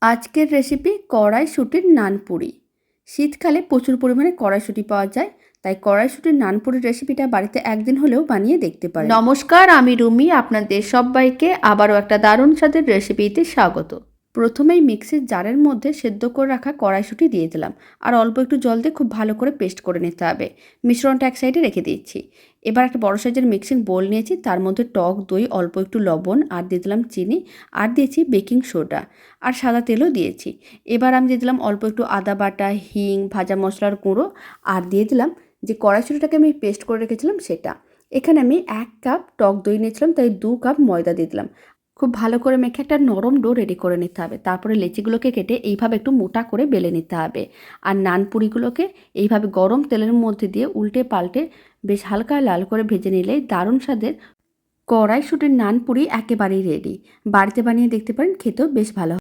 আজকের রেসিপি কড়াইশুঁটির নানপুরি। শীতকালে প্রচুর পরিমাণে কড়াইশুঁটি পাওয়া যায়, তাই কড়াইশুঁটির নানপুরির রেসিপিটা বাড়িতে একদিন হলেও বানিয়ে দেখতে পারেন। নমস্কার, আমি রুমি, আপনাদের সবাইকে আবারও একটা দারুণ স্বাদের রেসিপিতে স্বাগত। প্রথমেই মিক্সির জারের মধ্যে সেদ্ধ করে রাখা কড়াইশুঁটি দিয়ে দিলাম, আর অল্প একটু জল দিয়ে খুব ভালো করে পেস্ট করে নিতে হবে। মিশ্রণটা এক সাইডে রেখে দিচ্ছি। এবার একটা বড় সাইজের মিক্সিং বোল নিয়েছি, তার মধ্যে টক দই, অল্প একটু লবণ, আর দিয়ে দিলাম চিনি, আর দিয়েছি বেকিং সোডা, আর সাদা তেলও দিয়েছি। এবার আমি দিয়ে দিলাম অল্প একটু আদা বাটা, হিং, ভাজা মশলার গুঁড়ো, আর দিয়ে দিলাম যে কড়াইশুঁটিটাকে আমি পেস্ট করে রেখেছিলাম সেটা। এখানে আমি 1 কাপ টক দই নিয়েছিলাম, তাই 2 কাপ ময়দা দিয়ে দিলাম। খুব ভালো করে মেখে একটা নরম ডো রেডি করে নিতে হবে। তারপরে লেচিগুলোকে কেটে এইভাবে একটু মোটা করে বেলে নিতে হবে। আর নানপুরিগুলোকে এইভাবে গরম তেলের মধ্যে দিয়ে উল্টে পাল্টে বেশ হালকা লাল করে ভেজে নিলেই দারুণ স্বাদের কড়াইশুঁটির নানপুরি একেবারেই রেডি। বাড়িতে বানিয়ে দেখতে পারেন, খেতেও বেশ ভালো।